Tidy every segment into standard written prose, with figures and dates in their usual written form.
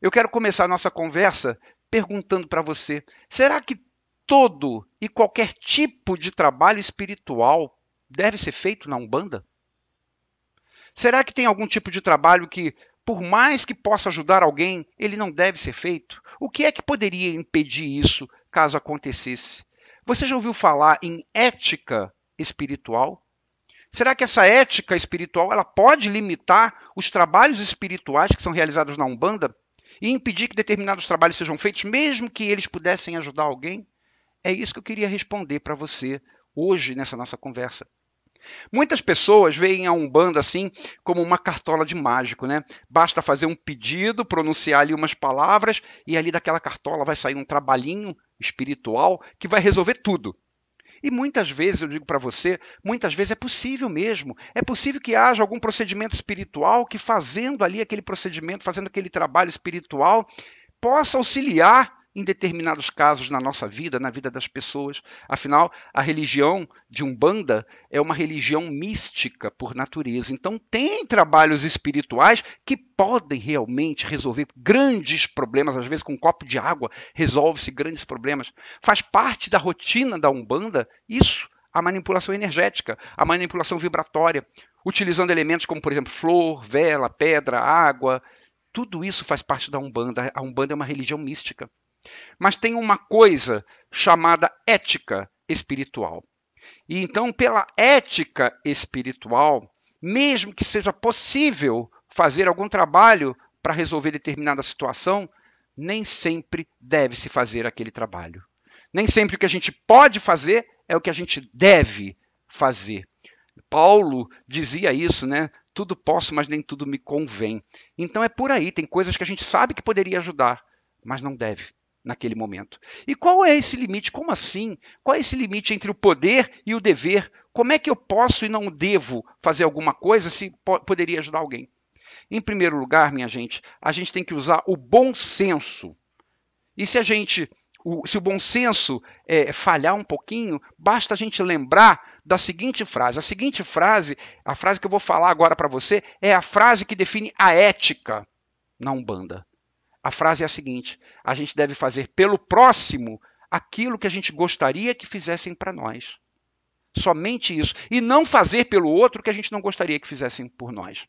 Eu quero começar a nossa conversa perguntando para você, será que todo e qualquer tipo de trabalho espiritual deve ser feito na Umbanda? Será que tem algum tipo de trabalho que, por mais que possa ajudar alguém, ele não deve ser feito? O que é que poderia impedir isso, caso acontecesse? Você já ouviu falar em ética espiritual? Será que essa ética espiritual ela pode limitar os trabalhos espirituais que são realizados na Umbanda e impedir que determinados trabalhos sejam feitos, mesmo que eles pudessem ajudar alguém? É isso que eu queria responder para você hoje nessa nossa conversa. Muitas pessoas veem a Umbanda assim como uma cartola de mágico, né? Basta fazer um pedido, pronunciar ali umas palavras e ali daquela cartola vai sair um trabalhinho espiritual que vai resolver tudo. E muitas vezes, eu digo para você, muitas vezes é possível mesmo. É possível que haja algum procedimento espiritual que fazendo ali aquele procedimento, fazendo aquele trabalho espiritual, possa auxiliar em determinados casos na nossa vida, na vida das pessoas. Afinal, a religião de Umbanda é uma religião mística por natureza. Então, tem trabalhos espirituais que podem realmente resolver grandes problemas. Às vezes, com um copo de água, resolve-se grandes problemas. Faz parte da rotina da Umbanda isso, a manipulação energética, a manipulação vibratória, utilizando elementos como, por exemplo, flor, vela, pedra, água. Tudo isso faz parte da Umbanda. A Umbanda é uma religião mística. Mas tem uma coisa chamada ética espiritual. E então, pela ética espiritual, mesmo que seja possível fazer algum trabalho para resolver determinada situação, nem sempre deve-se fazer aquele trabalho. Nem sempre o que a gente pode fazer é o que a gente deve fazer. Paulo dizia isso, né? Tudo posso, mas nem tudo me convém. Então é por aí, tem coisas que a gente sabe que poderia ajudar, mas não deve naquele momento. E qual é esse limite? Como assim? Qual é esse limite entre o poder e o dever? Como é que eu posso e não devo fazer alguma coisa se poderia ajudar alguém? Em primeiro lugar, minha gente, a gente tem que usar o bom senso. E se o bom senso falhar um pouquinho, basta a gente lembrar da seguinte frase. A frase que eu vou falar agora para você, é a frase que define a ética na Umbanda. A frase é a seguinte: a gente deve fazer pelo próximo aquilo que a gente gostaria que fizessem para nós. Somente isso. E não fazer pelo outro o que a gente não gostaria que fizessem por nós.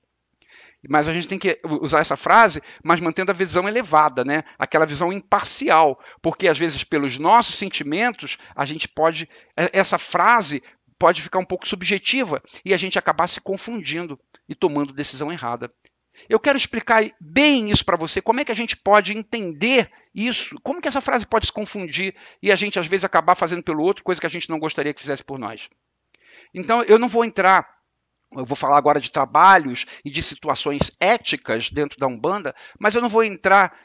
Mas a gente tem que usar essa frase, mas mantendo a visão elevada, né? Aquela visão imparcial. Porque, às vezes, pelos nossos sentimentos, a gente pode. Essa frase pode ficar um pouco subjetiva e a gente acabar se confundindo e tomando decisão errada. Eu quero explicar bem isso para você, como é que a gente pode entender isso, como que essa frase pode se confundir e a gente às vezes acabar fazendo pelo outro coisa que a gente não gostaria que fizesse por nós. Então eu não vou entrar, eu vou falar agora de trabalhos e de situações éticas dentro da Umbanda, mas eu não vou entrar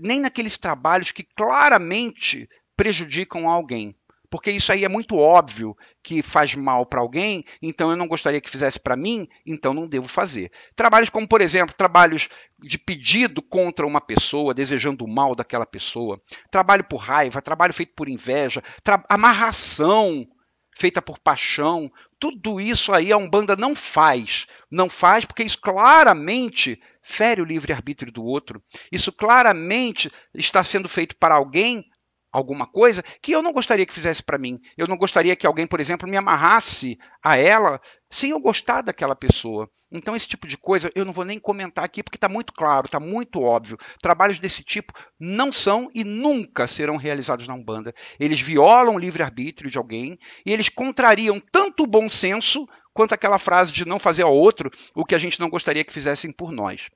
nem naqueles trabalhos que claramente prejudicam alguém. Porque isso aí é muito óbvio que faz mal para alguém, então eu não gostaria que fizesse para mim, então não devo fazer. Trabalhos como, por exemplo, trabalhos de pedido contra uma pessoa, desejando o mal daquela pessoa, trabalho por raiva, trabalho feito por inveja, amarração feita por paixão, tudo isso aí a Umbanda não faz. Não faz porque isso claramente fere o livre-arbítrio do outro. Isso claramente está sendo feito para alguém, alguma coisa que eu não gostaria que fizesse para mim. Eu não gostaria que alguém, por exemplo, me amarrasse a ela sem eu gostar daquela pessoa. Então, esse tipo de coisa eu não vou nem comentar aqui porque está muito claro, está muito óbvio. Trabalhos desse tipo não são e nunca serão realizados na Umbanda. Eles violam o livre-arbítrio de alguém e eles contrariam tanto o bom senso quanto aquela frase de não fazer ao outro o que a gente não gostaria que fizessem por nós.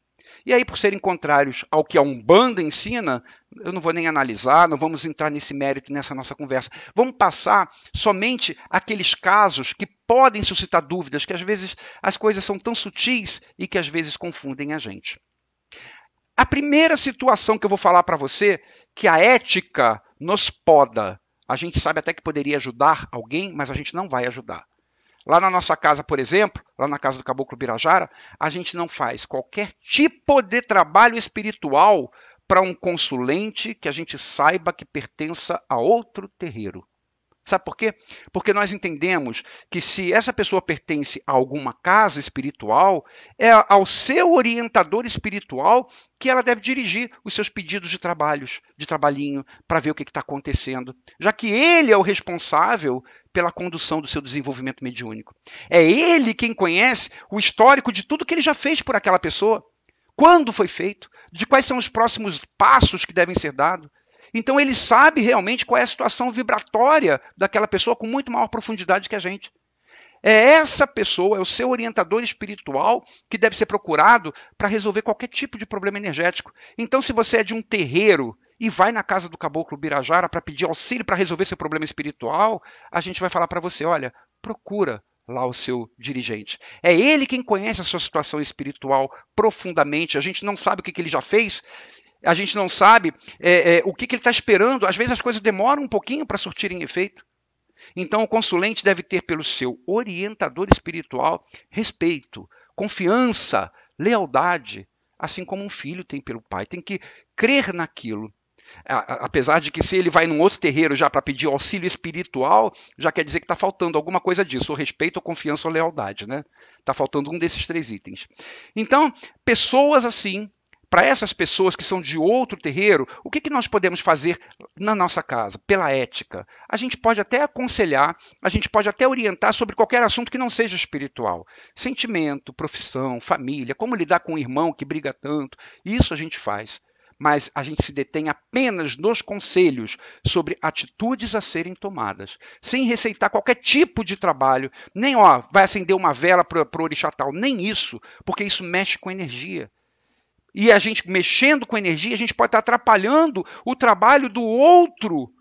E aí, por serem contrários ao que a Umbanda ensina, eu não vou nem analisar, não vamos entrar nesse mérito nessa nossa conversa. Vamos passar somente aqueles casos que podem suscitar dúvidas, que às vezes as coisas são tão sutis e que às vezes confundem a gente. A primeira situação que eu vou falar para você, que a ética nos poda. A gente sabe até que poderia ajudar alguém, mas a gente não vai ajudar. Lá na nossa casa, por exemplo, lá na casa do Caboclo Birajara, a gente não faz qualquer tipo de trabalho espiritual para um consulente que a gente saiba que pertença a outro terreiro. Sabe por quê? Porque nós entendemos que se essa pessoa pertence a alguma casa espiritual, é ao seu orientador espiritual que ela deve dirigir os seus pedidos de trabalhinho, para ver o que está acontecendo, já que ele é o responsável pela condução do seu desenvolvimento mediúnico. É ele quem conhece o histórico de tudo que ele já fez por aquela pessoa, quando foi feito, de quais são os próximos passos que devem ser dados. Então ele sabe realmente qual é a situação vibratória daquela pessoa com muito maior profundidade que a gente. É essa pessoa, é o seu orientador espiritual que deve ser procurado para resolver qualquer tipo de problema energético. Então, se você é de um terreiro e vai na casa do Caboclo Birajara para pedir auxílio para resolver seu problema espiritual, a gente vai falar para você, olha, procura lá o seu dirigente. É ele quem conhece a sua situação espiritual profundamente. A gente não sabe o que ele já fez, a gente não sabe o que ele está esperando. Às vezes as coisas demoram um pouquinho para surtirem efeito. Então o consulente deve ter pelo seu orientador espiritual respeito, confiança, lealdade, assim como um filho tem pelo pai. Tem que crer naquilo. Apesar de que se ele vai num outro terreiro já para pedir auxílio espiritual, já quer dizer que está faltando alguma coisa disso, ou respeito, ou confiança, ou lealdade, né? Está faltando um desses 3 itens. Então, pessoas assim, para essas pessoas que são de outro terreiro, o que nós podemos fazer na nossa casa, pela ética? A gente pode até aconselhar, a gente pode até orientar sobre qualquer assunto que não seja espiritual. Sentimento, profissão, família, como lidar com um irmão que briga tanto, isso a gente faz. Mas a gente se detém apenas nos conselhos sobre atitudes a serem tomadas, sem receitar qualquer tipo de trabalho, nem vai acender uma vela para o orixá tal, nem isso, porque isso mexe com energia. E a gente mexendo com energia, a gente pode estar atrapalhando o trabalho do outro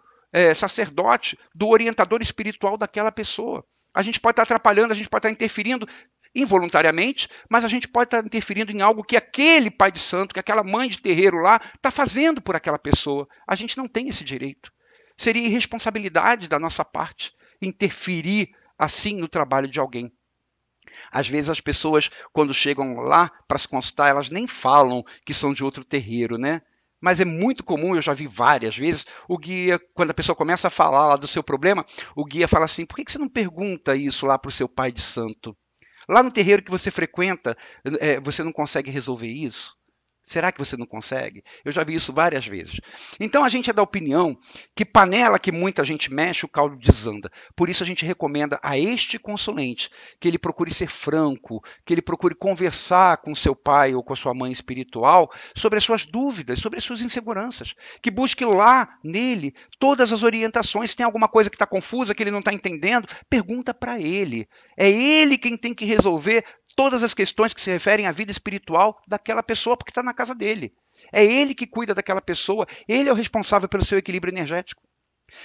sacerdote, do orientador espiritual daquela pessoa. A gente pode estar atrapalhando, a gente pode estar interferindo involuntariamente, mas a gente pode estar interferindo em algo que aquele pai de santo, que aquela mãe de terreiro lá está fazendo por aquela pessoa. A gente não tem esse direito. Seria irresponsabilidade da nossa parte interferir assim no trabalho de alguém. Às vezes as pessoas, quando chegam lá para se consultar, elas nem falam que são de outro terreiro, né? Mas é muito comum, eu já vi várias vezes, o guia, quando a pessoa começa a falar lá do seu problema, o guia fala assim, por que você não pergunta isso lá para o seu pai de santo? Lá no terreiro que você frequenta, você não consegue resolver isso? Será que você não consegue? Eu já vi isso várias vezes. Então a gente é da opinião que panela que muita gente mexe, o caldo desanda. Por isso a gente recomenda a este consulente que ele procure ser franco, que ele procure conversar com seu pai ou com a sua mãe espiritual sobre as suas dúvidas, sobre as suas inseguranças. Que busque lá nele todas as orientações. Se tem alguma coisa que está confusa, que ele não está entendendo, pergunta para ele. É ele quem tem que resolver todas as questões que se referem à vida espiritual daquela pessoa, porque está na casa dele. É ele que cuida daquela pessoa, ele é o responsável pelo seu equilíbrio energético.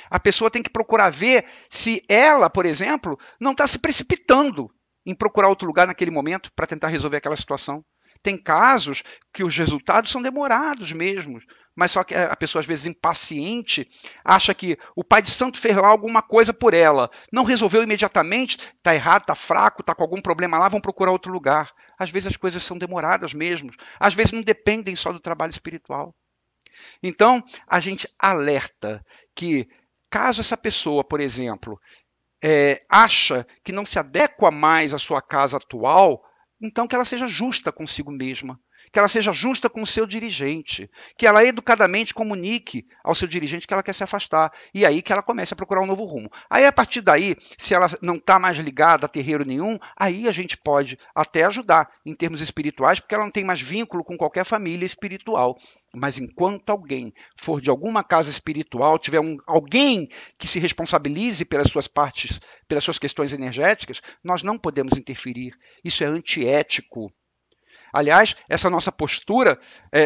A pessoa tem que procurar ver se ela, por exemplo, não está se precipitando em procurar outro lugar naquele momento para tentar resolver aquela situação. Tem casos que os resultados são demorados mesmo, mas só que a pessoa, às vezes, impaciente, acha que o pai de santo fez lá alguma coisa por ela. Não resolveu imediatamente, está errado, está fraco, está com algum problema lá, vão procurar outro lugar. Às vezes as coisas são demoradas mesmo. Às vezes não dependem só do trabalho espiritual. Então, a gente alerta que, caso essa pessoa, por exemplo, acha que não se adequa mais à sua casa atual, então que ela seja justa consigo mesma, que ela seja justa com o seu dirigente, que ela educadamente comunique ao seu dirigente que ela quer se afastar, e aí que ela comece a procurar um novo rumo. Aí, a partir daí, se ela não está mais ligada a terreiro nenhum, aí a gente pode até ajudar em termos espirituais, porque ela não tem mais vínculo com qualquer família espiritual. Mas enquanto alguém for de alguma casa espiritual, tiver alguém que se responsabilize pelas suas partes, pelas suas questões energéticas, nós não podemos interferir. Isso é antiético. Aliás, essa nossa postura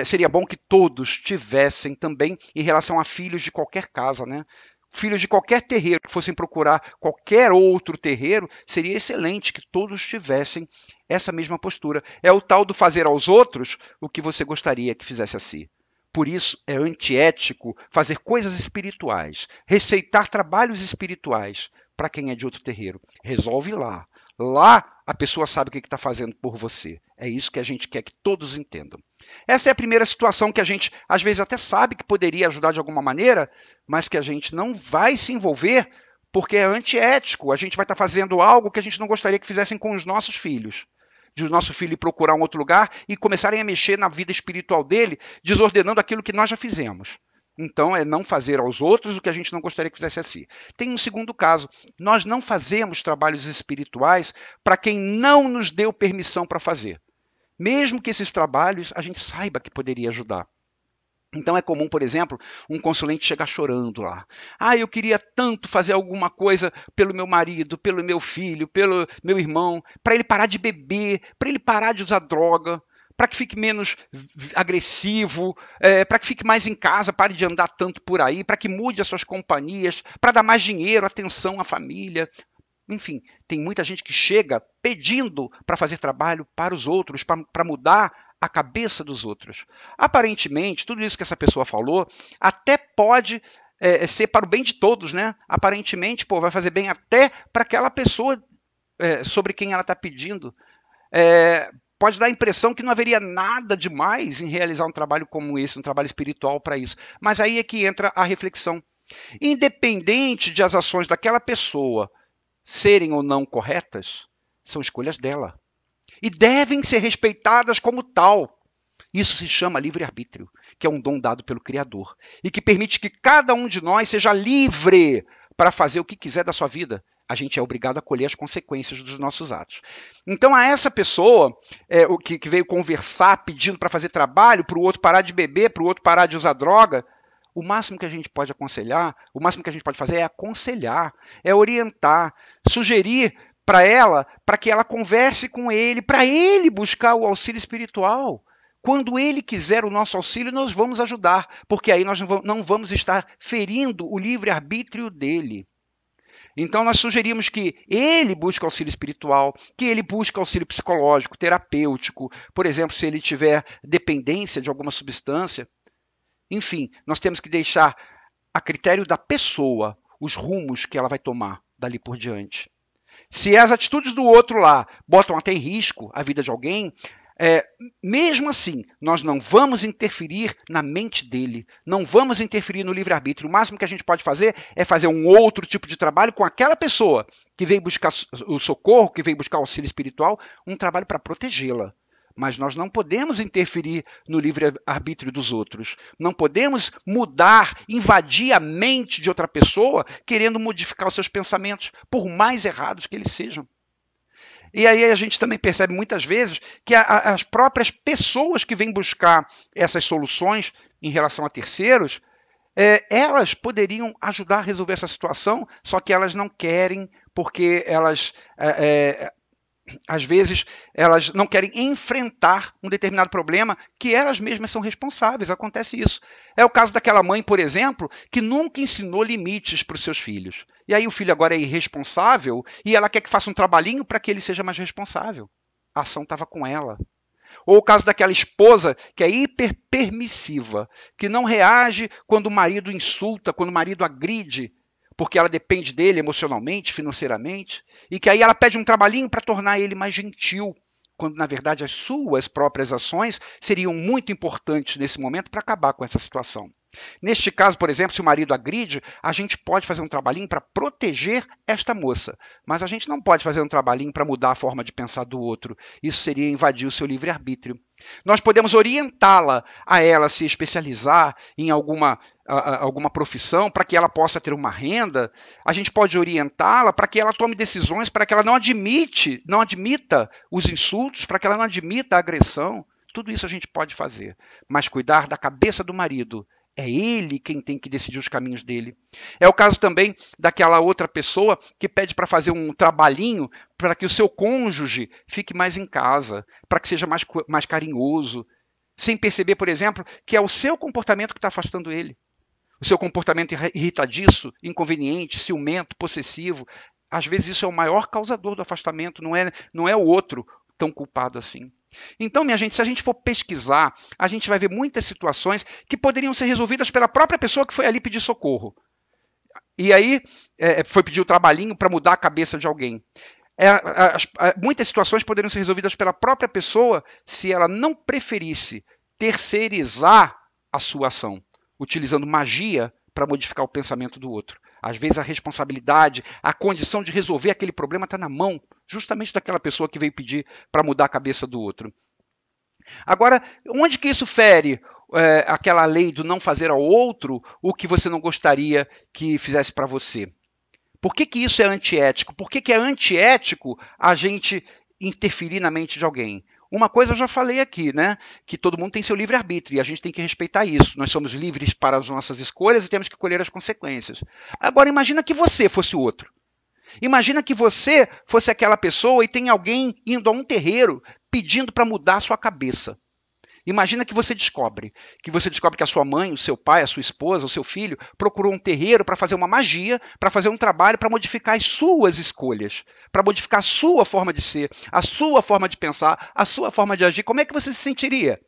seria bom que todos tivessem também em relação a filhos de qualquer casa, né? Filhos de qualquer terreiro que fossem procurar qualquer outro terreiro, seria excelente que todos tivessem essa mesma postura. É o tal do fazer aos outros o que você gostaria que fizesse a si. Por isso, é antiético fazer coisas espirituais, receitar trabalhos espirituais para quem é de outro terreiro. Resolve lá. Lá a pessoa sabe o que está fazendo por você. É isso que a gente quer que todos entendam. Essa é a primeira situação que a gente, às vezes, até sabe que poderia ajudar de alguma maneira, mas que a gente não vai se envolver porque é antiético. A gente vai estar fazendo algo que a gente não gostaria que fizessem com os nossos filhos. De o nosso filho ir procurar um outro lugar e começarem a mexer na vida espiritual dele, desordenando aquilo que nós já fizemos. Então, é não fazer aos outros o que a gente não gostaria que fizesse a si. Tem um segundo caso. Nós não fazemos trabalhos espirituais para quem não nos deu permissão para fazer. Mesmo que esses trabalhos a gente saiba que poderia ajudar. Então é comum, por exemplo, um consulente chegar chorando lá. Eu queria tanto fazer alguma coisa pelo meu marido, pelo meu filho, pelo meu irmão, para ele parar de beber, para ele parar de usar droga, para que fique menos agressivo, para que fique mais em casa, pare de andar tanto por aí, para que mude as suas companhias, para dar mais dinheiro, atenção à família. Enfim, tem muita gente que chega pedindo para fazer trabalho para os outros, para mudar a cabeça dos outros. Aparentemente, tudo isso que essa pessoa falou até pode ser para o bem de todos, né? Aparentemente, vai fazer bem até para aquela pessoa sobre quem ela está pedindo. Pode dar a impressão que não haveria nada demais em realizar um trabalho como esse, um trabalho espiritual para isso. Mas aí é que entra a reflexão. Independente de as ações daquela pessoa serem ou não corretas, são escolhas dela. E devem ser respeitadas como tal. Isso se chama livre-arbítrio, que é um dom dado pelo Criador. E que permite que cada um de nós seja livre para fazer o que quiser da sua vida. A gente é obrigado a colher as consequências dos nossos atos. Então, a essa pessoa que veio conversar, pedindo para fazer trabalho, para o outro parar de beber, para o outro parar de usar droga, o máximo que a gente pode aconselhar, o máximo que a gente pode fazer é aconselhar, é orientar, sugerir para ela, para que ela converse com ele, para ele buscar o auxílio espiritual. Quando ele quiser o nosso auxílio, nós vamos ajudar, porque aí nós não vamos estar ferindo o livre-arbítrio dele. Então, nós sugerimos que ele busque auxílio espiritual, que ele busque auxílio psicológico, terapêutico, por exemplo, se ele tiver dependência de alguma substância. Enfim, nós temos que deixar a critério da pessoa os rumos que ela vai tomar dali por diante. Se as atitudes do outro lá botam até em risco a vida de alguém, mesmo assim, nós não vamos interferir na mente dele, não vamos interferir no livre-arbítrio. O máximo que a gente pode fazer é fazer um outro tipo de trabalho com aquela pessoa que veio buscar o socorro, que veio buscar o auxílio espiritual, um trabalho para protegê-la. Mas nós não podemos interferir no livre-arbítrio dos outros. Não podemos mudar, invadir a mente de outra pessoa querendo modificar os seus pensamentos, por mais errados que eles sejam. E aí a gente também percebe muitas vezes que as próprias pessoas que vêm buscar essas soluções em relação a terceiros, elas poderiam ajudar a resolver essa situação, só que elas não querem, porque elas... às vezes, elas não querem enfrentar um determinado problema que elas mesmas são responsáveis. Acontece isso. É o caso daquela mãe, por exemplo, que nunca ensinou limites para os seus filhos. E aí o filho agora é irresponsável e ela quer que faça um trabalhinho para que ele seja mais responsável. A ação estava com ela. Ou o caso daquela esposa que é hiperpermissiva, que não reage quando o marido insulta, quando o marido agride, porque ela depende dele emocionalmente, financeiramente, e que aí ela pede um trabalhinho para tornar ele mais gentil, quando na verdade as suas próprias ações seriam muito importantes nesse momento para acabar com essa situação. Neste caso, por exemplo, se o marido agride, a gente pode fazer um trabalhinho para proteger esta moça, mas a gente não pode fazer um trabalhinho para mudar a forma de pensar do outro. Isso seria invadir o seu livre-arbítrio. Nós podemos orientá-la a ela se especializar em alguma profissão para que ela possa ter uma renda. A gente pode orientá-la para que ela tome decisões, para que ela não admita os insultos, para que ela não admita a agressão. Tudo isso a gente pode fazer, mas cuidar da cabeça do marido. É ele quem tem que decidir os caminhos dele. É o caso também daquela outra pessoa que pede para fazer um trabalhinho para que o seu cônjuge fique mais em casa, para que seja mais carinhoso, sem perceber, por exemplo, que é o seu comportamento que está afastando ele. O seu comportamento irritadiço, inconveniente, ciumento, possessivo. Às vezes isso é o maior causador do afastamento, não é o outro tão culpado assim. Então, minha gente, se a gente for pesquisar, a gente vai ver muitas situações que poderiam ser resolvidas pela própria pessoa que foi ali pedir socorro. E aí foi pedir o trabalhinho para mudar a cabeça de alguém. Muitas situações poderiam ser resolvidas pela própria pessoa se ela não preferisse terceirizar a sua ação, utilizando magia para modificar o pensamento do outro. Às vezes a responsabilidade, a condição de resolver aquele problema está na mão justamente daquela pessoa que veio pedir para mudar a cabeça do outro. Agora, onde que isso fere aquela lei do não fazer ao outro o que você não gostaria que fizesse para você? Por que isso é antiético? Por que é antiético a gente interferir na mente de alguém? Uma coisa eu já falei aqui, né? Que todo mundo tem seu livre-arbítrio e a gente tem que respeitar isso. Nós somos livres para as nossas escolhas e temos que colher as consequências. Agora, imagina que você fosse o outro. Imagina que você fosse aquela pessoa e tem alguém indo a um terreiro pedindo para mudar a sua cabeça. Imagina que você descobre que a sua mãe, o seu pai, a sua esposa, o seu filho procurou um terreiro para fazer uma magia, para fazer um trabalho para modificar as suas escolhas, para modificar a sua forma de ser, a sua forma de pensar, a sua forma de agir. Como é que você se sentiria?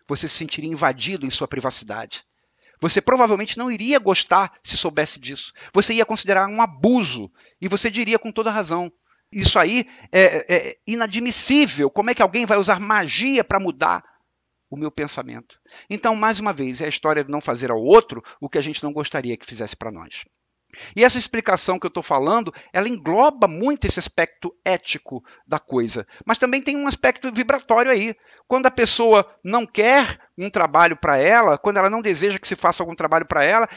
Você se sentiria invadido em sua privacidade. Você provavelmente não iria gostar se soubesse disso. Você ia considerar um abuso e você diria com toda razão: isso aí é inadmissível. Como é que alguém vai usar magia para mudar o meu pensamento? Então, mais uma vez, é a história de não fazer ao outro o que a gente não gostaria que fizesse para nós. E essa explicação que eu estou falando, ela engloba muito esse aspecto ético da coisa, mas também tem um aspecto vibratório aí. Quando a pessoa não quer um trabalho para ela, quando ela não deseja que se faça algum trabalho para ela,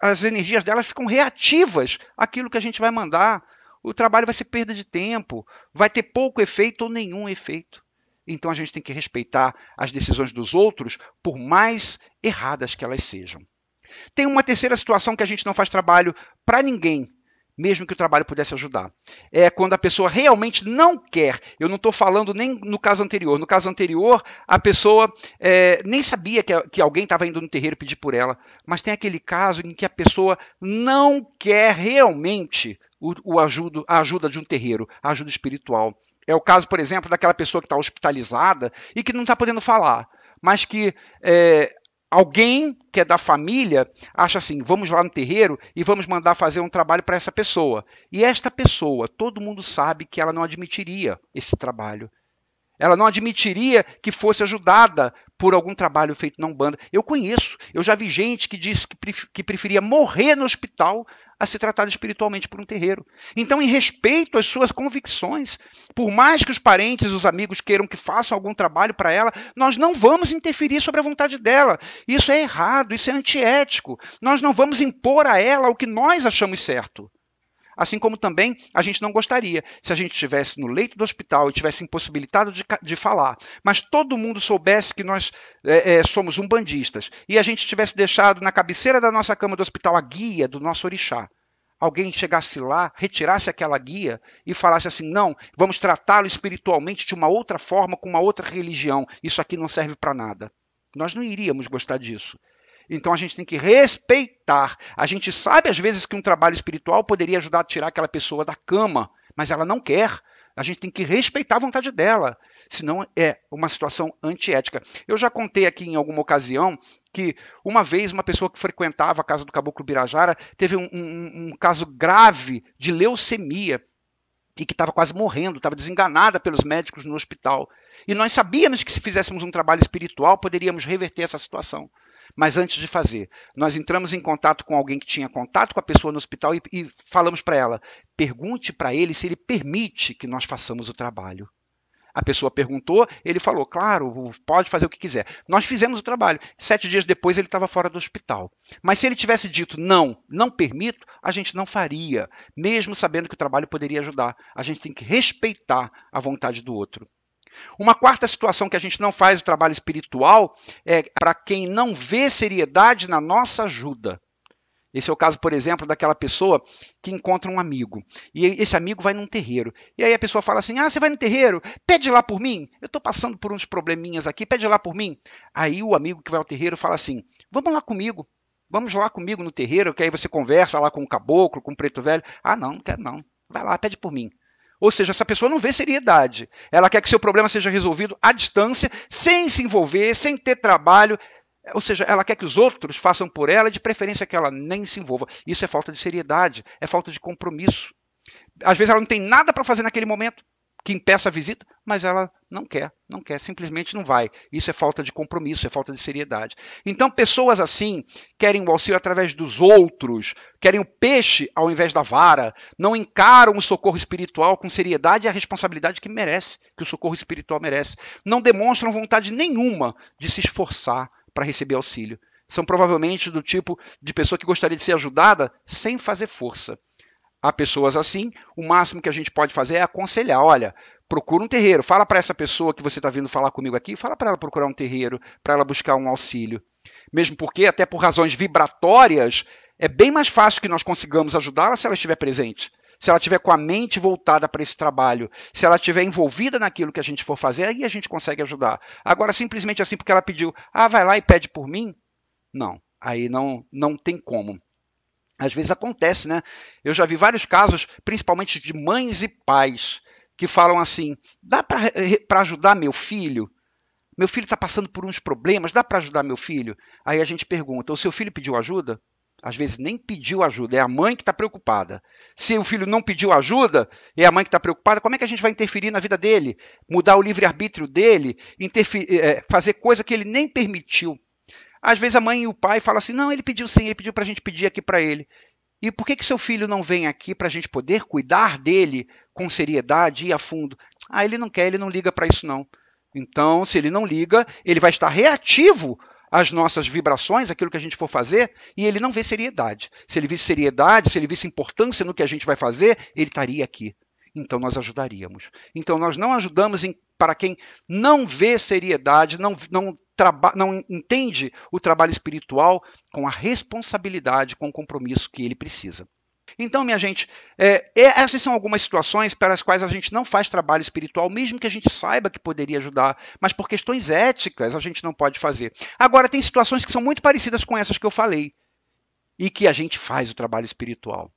as energias dela ficam reativas àquilo que a gente vai mandar. O trabalho vai ser perda de tempo, vai ter pouco efeito ou nenhum efeito. Então a gente tem que respeitar as decisões dos outros, por mais erradas que elas sejam. Tem uma terceira situação que a gente não faz trabalho para ninguém, mesmo que o trabalho pudesse ajudar. É quando a pessoa realmente não quer. Eu não estou falando nem no caso anterior. No caso anterior, a pessoa nem sabia que alguém estava indo no terreiro pedir por ela. Mas tem aquele caso em que a pessoa não quer realmente a ajuda de um terreiro, a ajuda espiritual. É o caso, por exemplo, daquela pessoa que está hospitalizada e que não está podendo falar, mas que alguém que é da família acha assim: vamos lá no terreiro e vamos mandar fazer um trabalho para essa pessoa. E esta pessoa, todo mundo sabe que ela não admitiria esse trabalho. Ela não admitiria que fosse ajudada por algum trabalho feito na Umbanda. Eu conheço, eu já vi gente que disse que preferia morrer no hospital a ser tratada espiritualmente por um terreiro. Então, em respeito às suas convicções, por mais que os parentes e os amigos queiram que façam algum trabalho para ela, nós não vamos interferir sobre a vontade dela. Isso é errado, isso é antiético. Nós não vamos impor a ela o que nós achamos certo. Assim como também a gente não gostaria se a gente estivesse no leito do hospital e tivesse impossibilitado de falar, mas todo mundo soubesse que nós somos umbandistas e a gente tivesse deixado na cabeceira da nossa cama do hospital a guia do nosso orixá. Alguém chegasse lá, retirasse aquela guia e falasse assim: não, vamos tratá-lo espiritualmente de uma outra forma, com uma outra religião. Isso aqui não serve para nada. Nós não iríamos gostar disso. Então a gente tem que respeitar. A gente sabe às vezes que um trabalho espiritual poderia ajudar a tirar aquela pessoa da cama, mas ela não quer. A gente tem que respeitar a vontade dela, senão é uma situação antiética. Eu já contei aqui em alguma ocasião que uma vez uma pessoa que frequentava a casa do Caboclo Birajara teve um caso grave de leucemia e que estava quase morrendo, estava desenganada pelos médicos no hospital. E nós sabíamos que se fizéssemos um trabalho espiritual poderíamos reverter essa situação. Mas antes de fazer, nós entramos em contato com alguém que tinha contato com a pessoa no hospital e falamos para ela: pergunte para ele se ele permite que nós façamos o trabalho. A pessoa perguntou, ele falou: claro, pode fazer o que quiser. Nós fizemos o trabalho. 7 dias depois ele estava fora do hospital. Mas se ele tivesse dito não, não permito, a gente não faria, mesmo sabendo que o trabalho poderia ajudar. A gente tem que respeitar a vontade do outro. Uma quarta situação que a gente não faz o trabalho espiritual é para quem não vê seriedade na nossa ajuda. Esse é o caso, por exemplo, daquela pessoa que encontra um amigo. E esse amigo vai num terreiro. E aí a pessoa fala assim: você vai no terreiro? Pede lá por mim. Eu estou passando por uns probleminhas aqui, pede lá por mim. Aí o amigo que vai ao terreiro fala assim: vamos lá comigo. Vamos lá comigo no terreiro, que aí você conversa lá com o caboclo, com o preto velho. Não quero não. Vai lá, pede por mim. Ou seja, essa pessoa não vê seriedade. Ela quer que seu problema seja resolvido à distância, sem se envolver, sem ter trabalho. Ou seja, ela quer que os outros façam por ela, de preferência que ela nem se envolva. Isso é falta de seriedade, é falta de compromisso. Às vezes ela não tem nada para fazer naquele momento. que impeça a visita, mas ela não quer, simplesmente não vai. Isso é falta de compromisso, é falta de seriedade. Então, pessoas assim querem o auxílio através dos outros, querem o peixe ao invés da vara, não encaram o socorro espiritual com seriedade e a responsabilidade que merece, que o socorro espiritual merece. Não demonstram vontade nenhuma de se esforçar para receber auxílio. São provavelmente do tipo de pessoa que gostaria de ser ajudada sem fazer força. Há pessoas assim, o máximo que a gente pode fazer é aconselhar. Olha, procura um terreiro, fala para essa pessoa que você está vindo falar comigo aqui, fala para ela procurar um terreiro, para ela buscar um auxílio. Mesmo porque, até por razões vibratórias, é bem mais fácil que nós consigamos ajudá-la se ela estiver presente. Se ela estiver com a mente voltada para esse trabalho, se ela estiver envolvida naquilo que a gente for fazer, aí a gente consegue ajudar. Agora, simplesmente assim porque ela pediu, vai lá e pede por mim? Não, aí não tem como. Às vezes acontece, né? Eu já vi vários casos, principalmente de mães e pais, que falam assim, dá para ajudar meu filho? Meu filho está passando por uns problemas, dá para ajudar meu filho? Aí a gente pergunta, o seu filho pediu ajuda? Às vezes nem pediu ajuda, é a mãe que está preocupada. Se o filho não pediu ajuda, é a mãe que está preocupada, como é que a gente vai interferir na vida dele? Mudar o livre-arbítrio dele? Fazer coisa que ele nem permitiu? Às vezes a mãe e o pai falam assim, não, ele pediu sim, ele pediu para a gente pedir aqui para ele. E por que seu filho não vem aqui para a gente poder cuidar dele com seriedade e a fundo? Ele não quer, ele não liga para isso não. Então, se ele não liga, ele vai estar reativo às nossas vibrações, aquilo que a gente for fazer, e ele não vê seriedade. Se ele visse seriedade, se ele visse importância no que a gente vai fazer, ele estaria aqui. Então nós ajudaríamos. Então nós não ajudamos para quem não vê seriedade, não entende o trabalho espiritual com a responsabilidade, com o compromisso que ele precisa. Então, minha gente, essas são algumas situações para as quais a gente não faz trabalho espiritual, mesmo que a gente saiba que poderia ajudar, mas por questões éticas a gente não pode fazer. Agora, tem situações que são muito parecidas com essas que eu falei e que a gente faz o trabalho espiritual.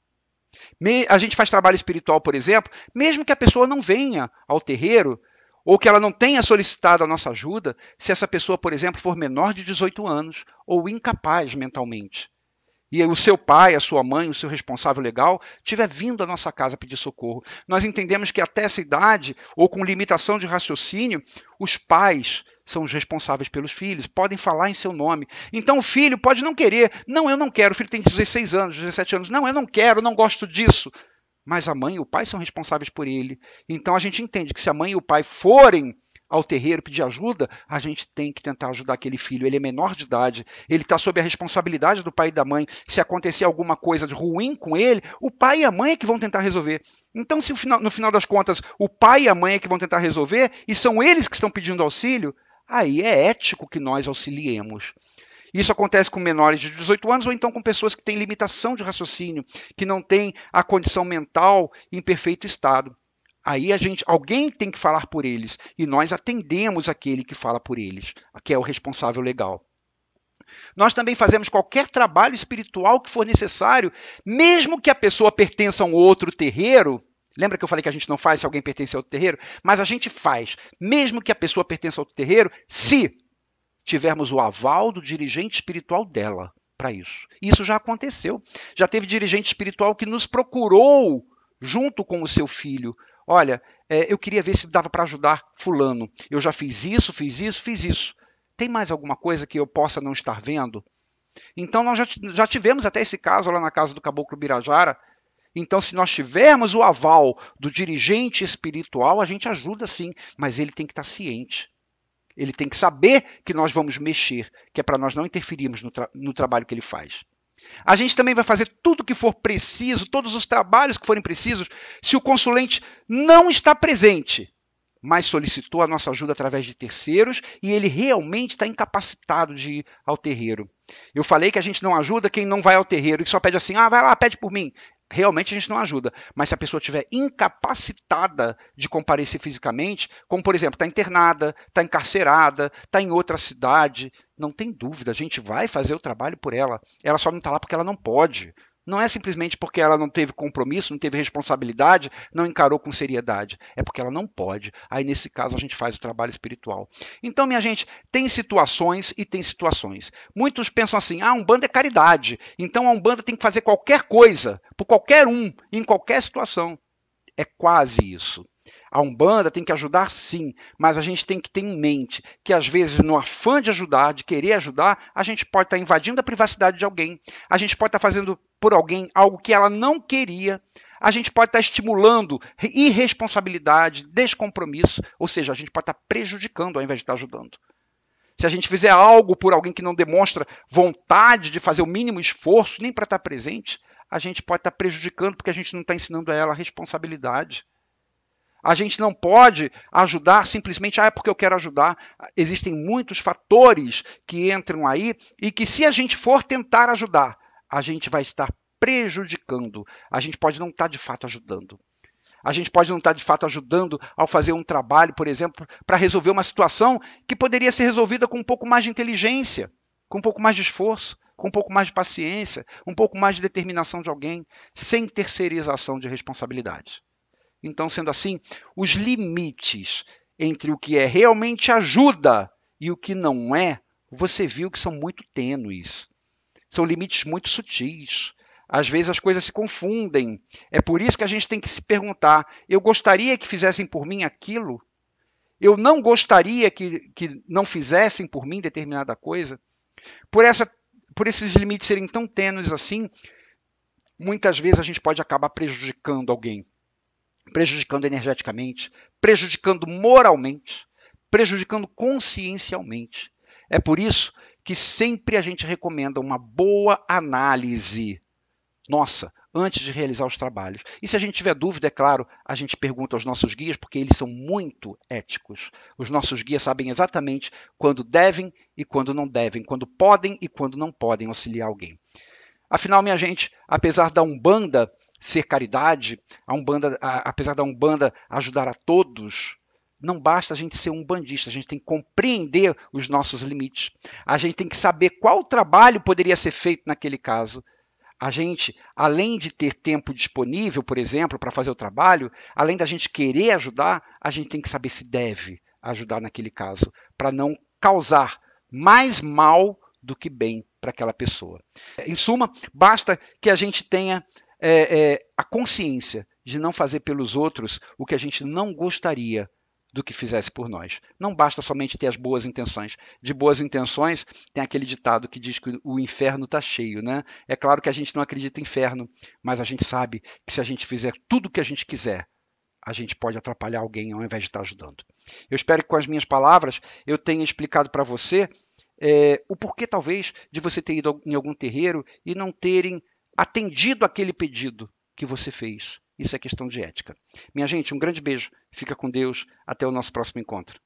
A gente faz trabalho espiritual, por exemplo, mesmo que a pessoa não venha ao terreiro ou que ela não tenha solicitado a nossa ajuda, se essa pessoa, por exemplo, for menor de 18 anos ou incapaz mentalmente. E o seu pai, a sua mãe, o seu responsável legal, tiver vindo à nossa casa pedir socorro. Nós entendemos que até essa idade, ou com limitação de raciocínio, os pais são os responsáveis pelos filhos, podem falar em seu nome. Então o filho pode não querer. Não, eu não quero. O filho tem 16 anos, 17 anos. Não, eu não quero, não gosto disso. Mas a mãe e o pai são responsáveis por ele. Então a gente entende que se a mãe e o pai forem ao terreiro pedir ajuda, a gente tem que tentar ajudar aquele filho. Ele é menor de idade, ele está sob a responsabilidade do pai e da mãe. Se acontecer alguma coisa de ruim com ele, o pai e a mãe é que vão tentar resolver. Então, se no final das contas o pai e a mãe é que vão tentar resolver, e são eles que estão pedindo auxílio, aí é ético que nós auxiliemos. Isso acontece com menores de 18 anos ou então com pessoas que têm limitação de raciocínio, que não têm a condição mental em perfeito estado. Aí alguém tem que falar por eles e nós atendemos aquele que fala por eles, que é o responsável legal. Nós também fazemos qualquer trabalho espiritual que for necessário, mesmo que a pessoa pertença a um outro terreiro. Lembra que eu falei que a gente não faz se alguém pertence a outro terreiro? Mas a gente faz, mesmo que a pessoa pertença a outro terreiro, se tivermos o aval do dirigente espiritual dela para isso. Isso já aconteceu. Já teve dirigente espiritual que nos procurou junto com o seu filho. Olha, eu queria ver se dava para ajudar fulano. Eu já fiz isso, fiz isso, fiz isso. Tem mais alguma coisa que eu possa não estar vendo? Então, nós já tivemos até esse caso lá na casa do Caboclo Birajara. Então, se nós tivermos o aval do dirigente espiritual, a gente ajuda sim, mas ele tem que estar ciente. Ele tem que saber que nós vamos mexer, que é para nós não interferirmos no trabalho que ele faz. A gente também vai fazer tudo o que for preciso, todos os trabalhos que forem precisos, se o consulente não está presente, mas solicitou a nossa ajuda através de terceiros e ele realmente está incapacitado de ir ao terreiro. Eu falei que a gente não ajuda quem não vai ao terreiro e só pede assim, vai lá, pede por mim. Realmente a gente não ajuda, mas se a pessoa estiver incapacitada de comparecer fisicamente, como por exemplo, está internada, está encarcerada, está em outra cidade, não tem dúvida, a gente vai fazer o trabalho por ela. Ela só não está lá porque ela não pode. Não é simplesmente porque ela não teve compromisso, não teve responsabilidade, não encarou com seriedade. É porque ela não pode. Aí, nesse caso, a gente faz o trabalho espiritual. Então, minha gente, tem situações e tem situações. Muitos pensam assim, a Umbanda é caridade. Então, a Umbanda tem que fazer qualquer coisa, por qualquer um, em qualquer situação. É quase isso. A Umbanda tem que ajudar sim, mas a gente tem que ter em mente que às vezes no afã de ajudar, de querer ajudar, a gente pode estar invadindo a privacidade de alguém, a gente pode estar fazendo por alguém algo que ela não queria, a gente pode estar estimulando irresponsabilidade, descompromisso, ou seja, a gente pode estar prejudicando ao invés de estar ajudando. Se a gente fizer algo por alguém que não demonstra vontade de fazer o mínimo esforço, nem para estar presente, a gente pode estar prejudicando porque a gente não está ensinando a ela a responsabilidade. A gente não pode ajudar simplesmente, é porque eu quero ajudar. Existem muitos fatores que entram aí e que se a gente for tentar ajudar, a gente vai estar prejudicando. A gente pode não estar de fato ajudando. A gente pode não estar de fato ajudando ao fazer um trabalho, por exemplo, para resolver uma situação que poderia ser resolvida com um pouco mais de inteligência, com um pouco mais de esforço, com um pouco mais de paciência, um pouco mais de determinação de alguém, sem terceirização de responsabilidade. Então, sendo assim, os limites entre o que é realmente ajuda e o que não é, você viu que são muito tênues. São limites muito sutis. Às vezes as coisas se confundem. É por isso que a gente tem que se perguntar: eu gostaria que fizessem por mim aquilo? Eu não gostaria que não fizessem por mim determinada coisa? Por esses limites serem tão tênues assim, muitas vezes a gente pode acabar prejudicando alguém. Prejudicando energeticamente, prejudicando moralmente, prejudicando consciencialmente. É por isso que sempre a gente recomenda uma boa análise nossa antes de realizar os trabalhos. E se a gente tiver dúvida, é claro, a gente pergunta aos nossos guias, porque eles são muito éticos. Os nossos guias sabem exatamente quando devem e quando não devem, quando podem e quando não podem auxiliar alguém. Afinal, minha gente, apesar da Umbanda ser caridade, apesar da Umbanda ajudar a todos, não basta a gente ser um umbandista, a gente tem que compreender os nossos limites. A gente tem que saber qual trabalho poderia ser feito naquele caso. A gente, além de ter tempo disponível, por exemplo, para fazer o trabalho, além da gente querer ajudar, a gente tem que saber se deve ajudar naquele caso, para não causar mais mal do que bem para aquela pessoa. Em suma, basta que a gente tenha a consciência de não fazer pelos outros o que a gente não gostaria do que fizesse por nós. Não basta somente ter as boas intenções. De boas intenções, tem aquele ditado que diz que o inferno está cheio, né? É claro que a gente não acredita em inferno, mas a gente sabe que se a gente fizer tudo o que a gente quiser, a gente pode atrapalhar alguém ao invés de estar ajudando. Eu espero que com as minhas palavras eu tenha explicado para você o porquê, talvez, de você ter ido em algum terreiro e não terem atendido aquele pedido que você fez. Isso é questão de ética. Minha gente, um grande beijo. Fica com Deus. Até o nosso próximo encontro.